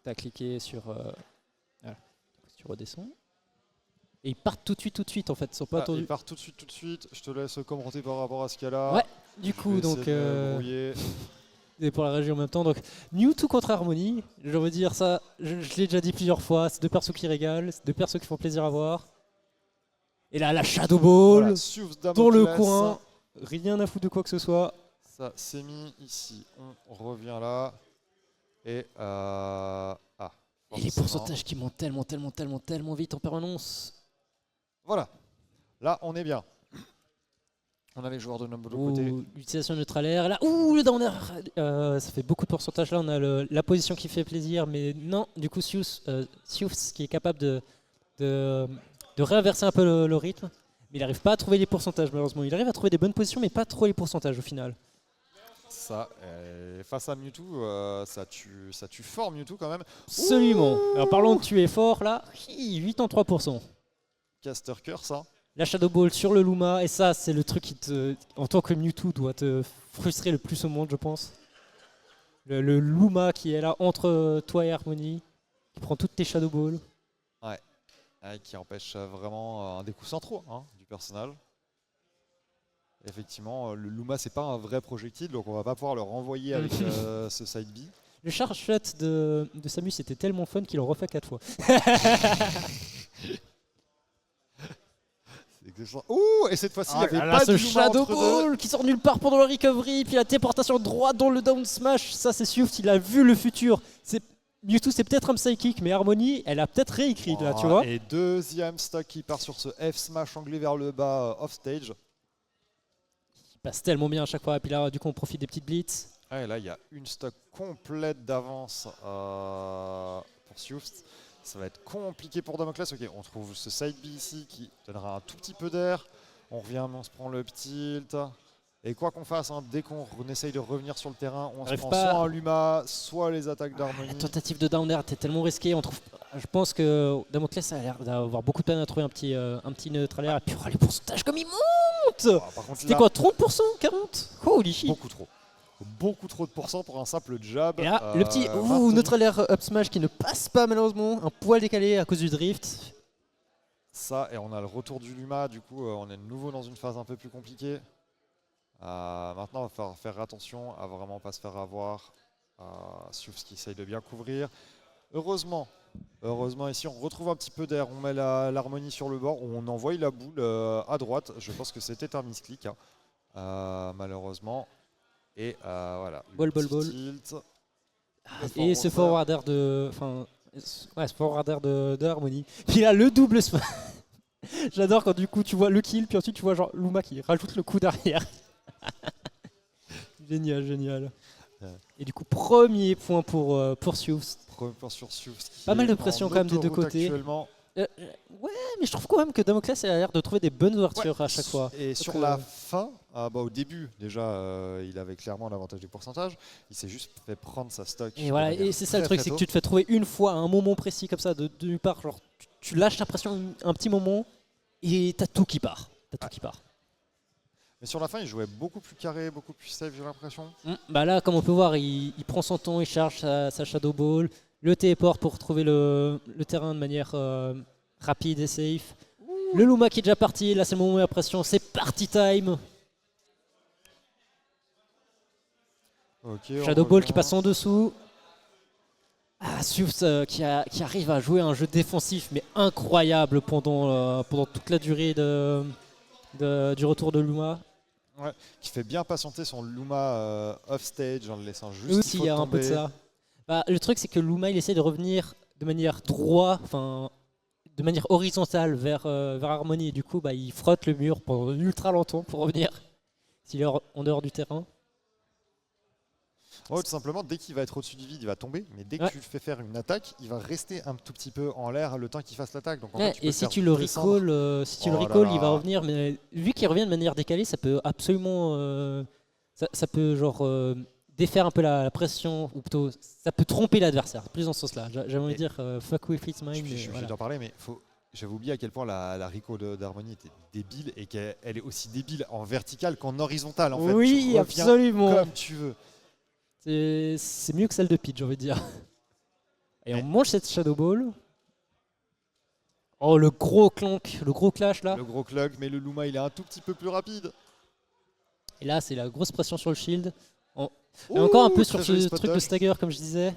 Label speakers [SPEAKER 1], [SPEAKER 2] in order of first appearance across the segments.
[SPEAKER 1] Tu as cliqué sur... voilà. Tu redescends. Et ils partent tout de suite en fait, ils sont pas attendus.
[SPEAKER 2] Ils partent tout de suite. Je te laisse commenter par rapport à ce qu'il y a là.
[SPEAKER 1] Ouais, du coup, donc... et pour la régie en même temps, donc Mewtwo contre Harmony, j'ai envie de dire ça, je l'ai déjà dit plusieurs fois, c'est deux persos qui régalent, c'est deux persos qui font plaisir à voir. Et là, la Shadow Ball,
[SPEAKER 2] voilà,
[SPEAKER 1] dans le coin, rien à foutre de quoi que ce soit.
[SPEAKER 2] Ça c'est mis ici, on revient là. Et
[SPEAKER 1] et les pourcentages qui montent tellement vite en permanence.
[SPEAKER 2] Voilà, là on est bien. On a les joueurs de l'autre côté.
[SPEAKER 1] L'utilisation neutrale air. Là, le down air. Ça fait beaucoup de pourcentage. Là, on a la position qui fait plaisir. Mais non, du coup, Sius qui est capable de réinverser un peu le rythme. Mais il n'arrive pas à trouver les pourcentages, malheureusement. Il arrive à trouver des bonnes positions, mais pas trop les pourcentages au final.
[SPEAKER 2] Ça, face à Mewtwo, ça tue fort Mewtwo quand même.
[SPEAKER 1] Absolument. Alors parlons de tuer fort, là. 83%.
[SPEAKER 2] Caster Curse, hein.
[SPEAKER 1] La Shadow Ball sur le Luma, et ça c'est le truc qui en tant que Mewtwo doit te frustrer le plus au monde je pense. Le Luma qui est là entre toi et Harmony, qui prend toutes tes Shadow Balls.
[SPEAKER 2] Ouais, qui empêche vraiment un des coups centraux du personnage. Effectivement, le Luma c'est pas un vrai projectile, donc on va pas pouvoir le renvoyer avec ce side B.
[SPEAKER 1] Le charge shot de Samus était tellement fun qu'il en refait 4 fois.
[SPEAKER 2] Ouh, et cette fois-ci, il n'y avait pas
[SPEAKER 1] ce
[SPEAKER 2] de
[SPEAKER 1] Shadow Ball qui sort nulle part pendant le recovery, puis la téléportation droite dans le down smash. Ça, c'est Sift, il a vu le futur. Mewtwo, c'est peut-être un psychic, mais Harmony, elle a peut-être réécrit là, tu vois.
[SPEAKER 2] Et deuxième stock qui part sur ce F smash anglais vers le bas off stage.
[SPEAKER 1] Il passe tellement bien à chaque fois, et puis là, du coup, on profite des petites blitz.
[SPEAKER 2] Et là, il y a une stock complète d'avance pour Sift. Ça va être compliqué pour Damoclès. Ok, on trouve ce side B ici qui donnera un tout petit peu d'air. On revient, mais on se prend le tilt. Et quoi qu'on fasse, dès qu'on essaye de revenir sur le terrain, on se prend soit un Luma, soit les attaques d'Harmony.
[SPEAKER 1] La tentative de down air était tellement risquée. Je pense que Damoclès a l'air d'avoir beaucoup de peine à trouver un petit neutral air. Et puis les pourcentages comme ils montent. C'était quoi, 30%, 40%? Holy shit.
[SPEAKER 2] Beaucoup trop de pourcents pour un simple jab.
[SPEAKER 1] Et là, le petit neutral air up smash qui ne passe pas malheureusement, un poil décalé à cause du drift.
[SPEAKER 2] Ça, et on a le retour du Luma, du coup on est de nouveau dans une phase un peu plus compliquée. Maintenant, il va falloir faire attention à vraiment pas se faire avoir. Sius qui essaye de bien couvrir. Heureusement ici on retrouve un petit peu d'air, on met l'harmonie sur le bord, on envoie la boule à droite. Je pense que c'était un misclick, malheureusement. Et voilà.
[SPEAKER 1] Ball.
[SPEAKER 2] Tilt.
[SPEAKER 1] Et ce forward air de Harmony. Puis là, le double smash. J'adore quand du coup tu vois le kill, puis ensuite tu vois genre Luma qui rajoute le coup derrière. Génial. Et du coup, premier point pour Sius.
[SPEAKER 2] Premier point sur Sius.
[SPEAKER 1] Pas mal de pression quand même des deux côtés. Ouais, mais je trouve quand même que Damoclès a l'air de trouver des bonnes ouvertures à chaque fois.
[SPEAKER 2] Et sur la fin, au début, déjà, il avait clairement l'avantage du pourcentage. Il s'est juste fait prendre sa stock.
[SPEAKER 1] Et voilà, et c'est ça le truc, c'est que tu te fais trouver une fois à un moment précis comme ça, de nulle part. Genre, tu lâches ta pression un petit moment et t'as tout qui part.
[SPEAKER 2] Mais sur la fin, il jouait beaucoup plus carré, beaucoup plus safe, j'ai l'impression.
[SPEAKER 1] Là, comme on peut voir, il prend son temps, il charge sa Shadow Ball, le téléport pour trouver le terrain de manière rapide et safe. Le Luma qui est déjà parti, là c'est le moment de la pression, c'est party time. Shadow Ball qui passe en dessous. Sius qui arrive à jouer un jeu défensif mais incroyable pendant toute la durée du retour de Luma.
[SPEAKER 2] Ouais, qui fait bien patienter son Luma off stage en le laissant juste
[SPEAKER 1] aussi, il y a un peu de ça. Le truc c'est que Luma il essaie de revenir de manière droite, de manière horizontale vers Harmony et du coup il frotte le mur pendant ultra longtemps pour revenir s'il est en dehors du terrain.
[SPEAKER 2] Tout simplement, dès qu'il va être au-dessus du vide, il va tomber. Mais dès que tu le fais faire une attaque, il va rester un tout petit peu en l'air le temps qu'il fasse l'attaque.
[SPEAKER 1] Et si tu le recall, il va revenir. Mais vu qu'il revient de manière décalée, ça peut absolument, ça peut défaire un peu la pression, ou plutôt, ça peut tromper l'adversaire. Plus dans ce sens-là. J'aimerais dire fuck with its mind.
[SPEAKER 2] Je vais t'en parler, mais j'avais oublié à quel point la recall d'Harmony était débile et qu'elle est aussi débile en vertical qu'en horizontal. En fait,
[SPEAKER 1] oui, absolument.
[SPEAKER 2] Comme tu veux.
[SPEAKER 1] C'est mieux que celle de Peach, j'ai envie de dire. Et on mange cette Shadow Ball. Oh, le gros clank, le gros clash là.
[SPEAKER 2] Le gros clog, mais le Luma il est un tout petit peu plus rapide.
[SPEAKER 1] Et là, c'est la grosse pression sur le shield. Et encore un peu sur ce truc de stagger, comme je disais.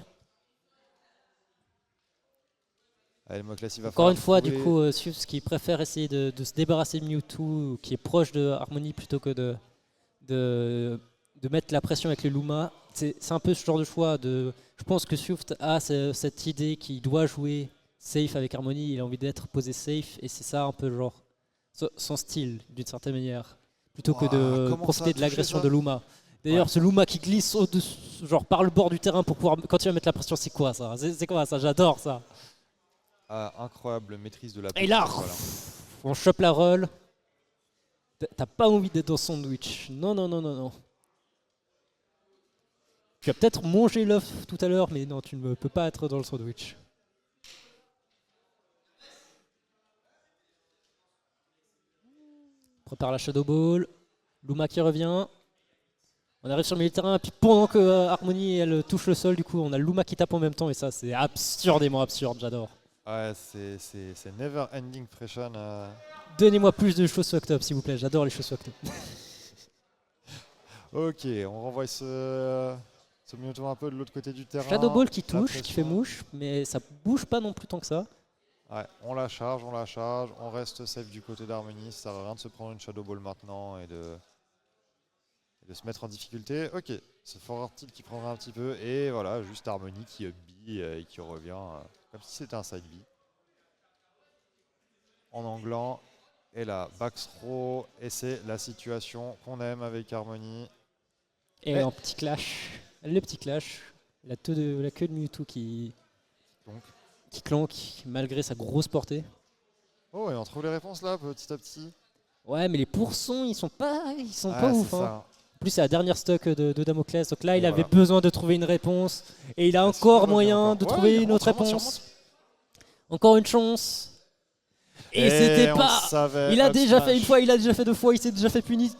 [SPEAKER 2] Allez, le Moklas, il va
[SPEAKER 1] Encore une fois,
[SPEAKER 2] trouver...
[SPEAKER 1] du coup, Sius qui préfère essayer de se débarrasser de Mewtwo, qui est proche de Harmony plutôt que de mettre la pression avec les Luma. C'est un peu ce genre de choix. Je pense que Swift a cette idée qu'il doit jouer safe avec Harmony. Il a envie d'être posé safe, et c'est ça un peu genre son style, d'une certaine manière. Plutôt que de profiter de l'agression de Luma. D'ailleurs, ce Luma qui glisse genre par le bord du terrain pour pouvoir, quand tu vas mettre la pression, c'est quoi ça? C'est quoi ça? J'adore ça.
[SPEAKER 2] Incroyable maîtrise de la
[SPEAKER 1] Et là,
[SPEAKER 2] voilà.
[SPEAKER 1] On chope la roll. T'as pas envie d'être dans son sandwich. Non, non, non, non, non. Tu as peut-être mangé l'œuf tout à l'heure, mais non, tu ne peux pas être dans le sandwich. Prépare la Shadow Ball. Luma qui revient. On arrive sur le milieu de terrain, puis pendant que Harmony elle touche le sol, du coup, on a Luma qui tape en même temps, et ça, c'est absurdément absurde, j'adore.
[SPEAKER 2] Ouais, c'est never ending pression.
[SPEAKER 1] Donnez-moi plus de choses fucked up, s'il vous plaît, j'adore les choses fucked up.
[SPEAKER 2] Ok, on renvoie ce Mewtwo un peu de l'autre côté du terrain.
[SPEAKER 1] Shadow Ball qui touche, qui fait mouche, mais ça bouge pas non plus tant que ça.
[SPEAKER 2] Ouais, on la charge, on reste safe du côté d'Harmony, ça sert à rien de se prendre une Shadow Ball maintenant et de se mettre en difficulté. Ok, c'est Fort Tilt qui prendra un petit peu, et voilà, juste Harmony qui B et qui revient comme si c'était un side B. En anglant, et là, back throw, et c'est la situation qu'on aime avec Harmony.
[SPEAKER 1] Et un petit clash, le petit clash, la queue de Mewtwo qui clanque malgré sa grosse portée.
[SPEAKER 2] Oh, et on trouve les réponses là, petit à petit.
[SPEAKER 1] Ouais, mais les pourcents, ils sont pas ouf. Hein. En plus, c'est la dernière stock de Damoclès. Donc là, il avait besoin de trouver une réponse. Et il a encore moyen de trouver une autre réponse. Encore une chance. Et c'était pas. Il a déjà fait une fois, il a déjà fait deux fois, il s'est déjà fait punir